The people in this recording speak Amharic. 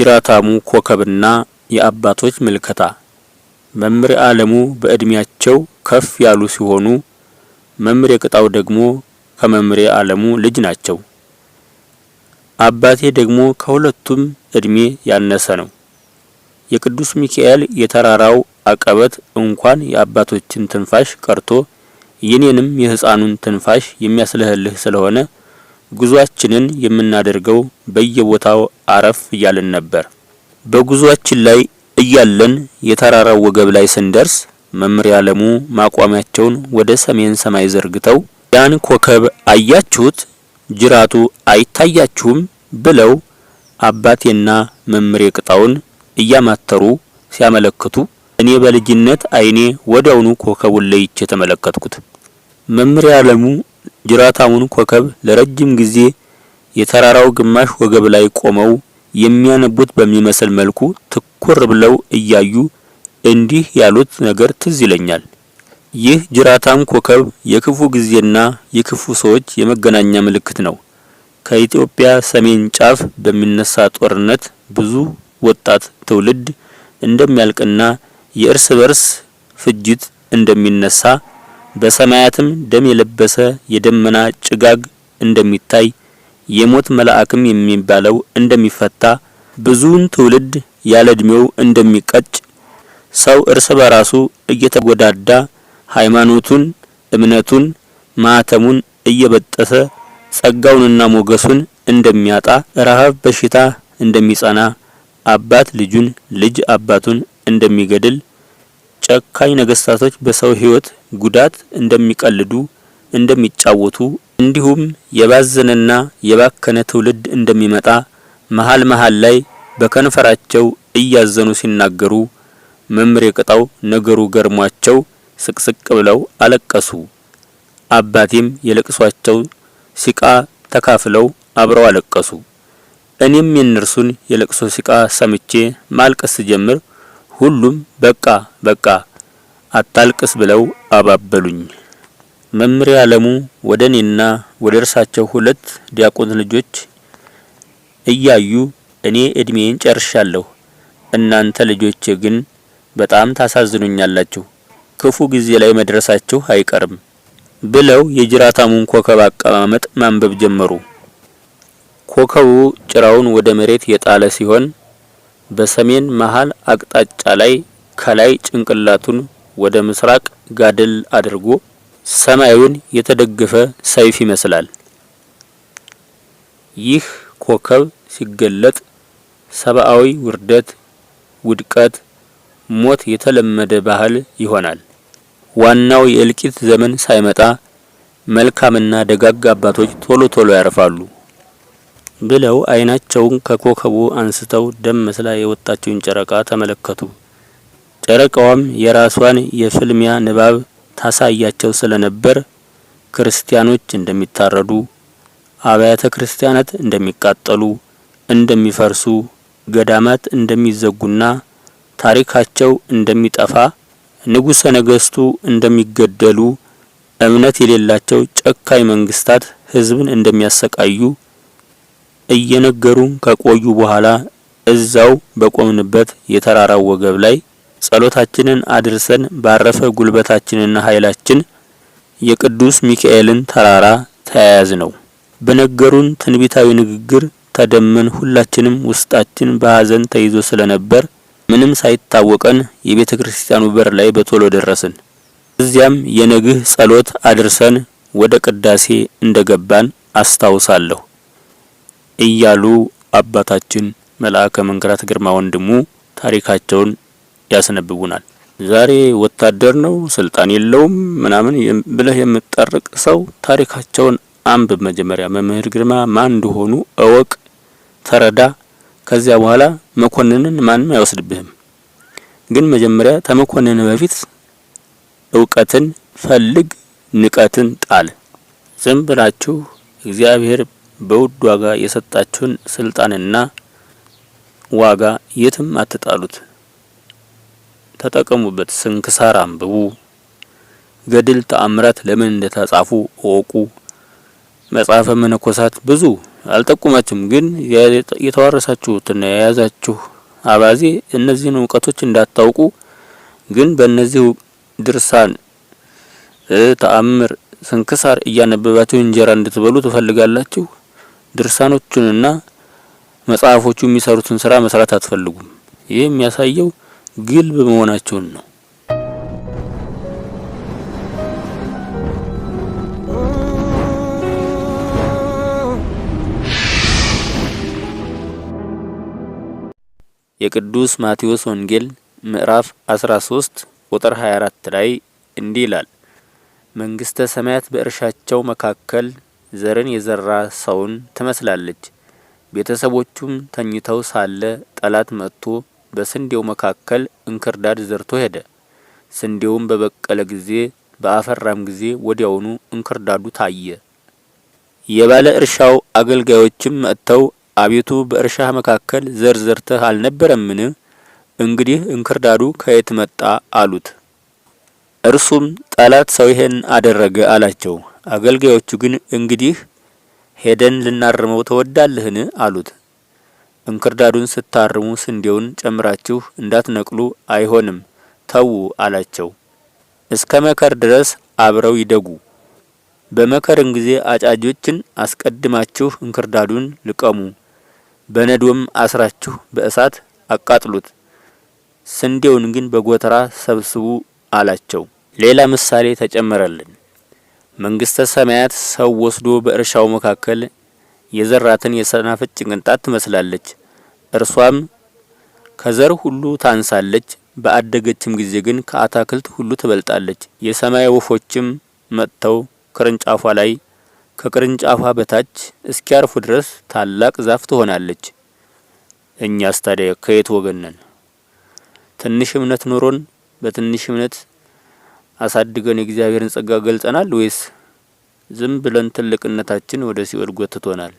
የጅራታሙ ኮከብና የአባቶች ምልከታ። መምህር ዓለሙ በእድሜያቸው ከፍ ያሉ ሲሆኑ መምህር የቅጣው ደግሞ ከመምህር ዓለሙ ልጅ ናቸው። አባቴ ደግሞ ከሁለቱም እድሜ ያነሰ ነው። የቅዱስ ሚካኤል የተራራው አቀበት እንኳን የአባቶችን ትንፋሽ ቀርቶ የኔንም የሕፃኑን ትንፋሽ የሚያስለህልህ ስለሆነ ጉዟችንን የምናደርገው በየቦታው አረፍ እያልን ነበር። በጉዟችን ላይ እያለን የተራራው ወገብ ላይ ስንደርስ መምህር ዓለሙ ማቋሚያቸውን ወደ ሰሜን ሰማይ ዘርግተው ያን ኮከብ አያችሁት? ጅራቱ አይታያችሁም? ብለው አባቴና መምህር የቅጣውን እያማተሩ ሲያመለክቱ እኔ በልጅነት አይኔ ወዲያውኑ ኮከቡን ለይቼ ተመለከትኩት። መምህር ዓለሙ ጅራታሙን ኮከብ ለረጅም ጊዜ የተራራው ግማሽ ወገብ ላይ ቆመው የሚያነቡት በሚመስል መልኩ ትኩር ብለው እያዩ እንዲህ ያሉት ነገር ትዝ ይለኛል። ይህ ጅራታም ኮከብ የክፉ ጊዜና የክፉ ሰዎች የመገናኛ ምልክት ነው። ከኢትዮጵያ ሰሜን ጫፍ በሚነሳ ጦርነት ብዙ ወጣት ትውልድ እንደሚያልቅና የእርስ በርስ ፍጅት እንደሚነሳ በሰማያትም ደም የለበሰ የደመና ጭጋግ እንደሚታይ የሞት መልአክም የሚባለው እንደሚፈታ ብዙውን ትውልድ ያለ እድሜው እንደሚቀጭ ሰው እርስ በራሱ እየተጎዳዳ ሃይማኖቱን፣ እምነቱን፣ ማህተሙን እየበጠሰ ጸጋውንና ሞገሱን እንደሚያጣ ረሃብ በሽታ እንደሚጸና አባት ልጁን ልጅ አባቱን እንደሚገድል ጨካኝ ነገስታቶች በሰው ህይወት ጉዳት እንደሚቀልዱ እንደሚጫወቱ እንዲሁም የባዘነና የባከነ ትውልድ እንደሚመጣ መሃል መሃል ላይ በከንፈራቸው እያዘኑ ሲናገሩ መምህር የቅጣው ነገሩ ገርሟቸው ስቅስቅ ብለው አለቀሱ። አባቴም የለቅሷቸው ሲቃ ተካፍለው አብረው አለቀሱ። እኔም የነርሱን የለቅሶ ሲቃ ሰምቼ ማልቀስ ጀምር ሁሉም በቃ በቃ አታልቅስ ብለው አባበሉኝ። መምህር ዓለሙ ወደኔና ወደ እርሳቸው ሁለት ዲያቆን ልጆች እያዩ እኔ እድሜን ጨርሻለሁ፣ እናንተ ልጆቼ ግን በጣም ታሳዝኑኛላችሁ፣ ክፉ ጊዜ ላይ መድረሳችሁ አይቀርም ብለው የጅራታሙን ኮከብ አቀማመጥ ማንበብ ጀመሩ። ኮከቡ ጭራውን ወደ መሬት የጣለ ሲሆን በሰሜን መሃል አቅጣጫ ላይ ከላይ ጭንቅላቱን ወደ ምስራቅ ጋደል አድርጎ ሰማዩን የተደገፈ ሰይፍ ይመስላል። ይህ ኮከብ ሲገለጥ ሰብአዊ ውርደት፣ ውድቀት፣ ሞት የተለመደ ባህል ይሆናል። ዋናው የእልቂት ዘመን ሳይመጣ መልካምና ደጋግ አባቶች ቶሎ ቶሎ ያርፋሉ ብለው አይናቸውን ከኮከቡ አንስተው ደም መስላ የወጣችውን ጨረቃ ተመለከቱ። ጨረቃዋም የራሷን የፍልሚያ ንባብ ታሳያቸው ስለነበር ክርስቲያኖች እንደሚታረዱ፣ አብያተ ክርስቲያናት እንደሚቃጠሉ፣ እንደሚፈርሱ፣ ገዳማት እንደሚዘጉና ታሪካቸው እንደሚጠፋ፣ ንጉሠ ነገስቱ እንደሚገደሉ፣ እምነት የሌላቸው ጨካኝ መንግስታት ህዝብን እንደሚያሰቃዩ እየነገሩን ከቆዩ በኋላ እዛው በቆምንበት የተራራው ወገብ ላይ ጸሎታችንን አድርሰን ባረፈ ጉልበታችንና ኃይላችን የቅዱስ ሚካኤልን ተራራ ተያያዝ ነው። በነገሩን ትንቢታዊ ንግግር ተደመን ሁላችንም ውስጣችን በሐዘን ተይዞ ስለነበር ምንም ሳይታወቀን የቤተ ክርስቲያኑ በር ላይ በቶሎ ደረስን። እዚያም የነግህ ጸሎት አድርሰን ወደ ቅዳሴ እንደገባን አስታውሳለሁ እያሉ አባታችን መልአከ መንክራት ግርማ ወንድሙ ታሪካቸውን ያስነብቡናል። ዛሬ ወታደር ነው ስልጣን የለውም ምናምን ብለህ የምትጠርቅ ሰው ታሪካቸውን አንብብ። መጀመሪያ መምህር ግርማ ማን እንደሆኑ እወቅ፣ ተረዳ። ከዚያ በኋላ መኮንንን ማንም አይወስድብህም። ግን መጀመሪያ ተመኮንን በፊት እውቀትን ፈልግ፣ ንቀትን ጣል። ዝም ብላችሁ እግዚአብሔር በውድ ዋጋ የሰጣችሁን ስልጣንና ዋጋ የትም አትጣሉት። ተጠቀሙበት። ስንክሳር አንብቡ። ገድል ተአምራት ለምን እንደተጻፉ እወቁ። መጽሐፈ መነኮሳት ብዙ አልጠቁማችሁም። ግን የተዋረሳችሁትና የያዛችሁ አባዜ እነዚህን እውቀቶች እንዳታውቁ ግን በእነዚህ ድርሳን ተአምር ስንክሳር እያነበባችሁ እንጀራ እንድትበሉ ትፈልጋላችሁ። ድርሳኖቹንና መጽሐፎቹ የሚሰሩትን ስራ መስራት አትፈልጉም። ይህ የሚያሳየው ግልብ መሆናችሁን ነው። የቅዱስ ማቴዎስ ወንጌል ምዕራፍ 13 ቁጥር 24 ላይ እንዲህ ይላል፣ መንግስተ ሰማያት በእርሻቸው መካከል ዘርን የዘራ ሰውን ትመስላለች። ቤተሰቦቹም ተኝተው ሳለ ጠላት መጥቶ በስንዴው መካከል እንክርዳድ ዘርቶ ሄደ። ስንዴውም በበቀለ ጊዜ በአፈራም ጊዜ ወዲያውኑ እንክርዳዱ ታየ። የባለ እርሻው አገልጋዮችም መጥተው አቤቱ በእርሻህ መካከል ዘር ዘርተህ አልነበረምን? እንግዲህ እንክርዳዱ ከየት መጣ አሉት። እርሱም ጠላት ሰው ይሄን አደረገ አላቸው። አገልጋዮቹ ግን እንግዲህ ሄደን ልናርመው ተወዳለህን አሉት። እንክርዳዱን ስታርሙ ስንዴውን ጨምራችሁ እንዳትነቅሉ አይሆንም ተዉ አላቸው። እስከ መከር ድረስ አብረው ይደጉ። በመከርም ጊዜ አጫጆችን አስቀድማችሁ እንክርዳዱን ልቀሙ፣ በነዶም አስራችሁ በእሳት አቃጥሉት፣ ስንዴውን ግን በጎተራ ሰብስቡ አላቸው። ሌላ ምሳሌ ተጨመረልን። መንግስተ ሰማያት ሰው ወስዶ በእርሻው መካከል የዘራትን የሰናፍጭ ቅንጣት ትመስላለች። እርሷም ከዘር ሁሉ ታንሳለች፣ በአደገችም ጊዜ ግን ከአታክልት ሁሉ ትበልጣለች። የሰማይ ወፎችም መጥተው ቅርንጫፏ ላይ ከቅርንጫፏ በታች እስኪያርፉ ድረስ ታላቅ ዛፍ ትሆናለች። እኛስ ታዲያ ከየት ወገን ነን? ትንሽ እምነት ኖሮን በትንሽ እምነት አሳድገን የእግዚአብሔርን ጸጋ ገልጸናል ወይስ ዝም ብለን ትልቅነታችን ወደ ሲኦል ጎትቶናል?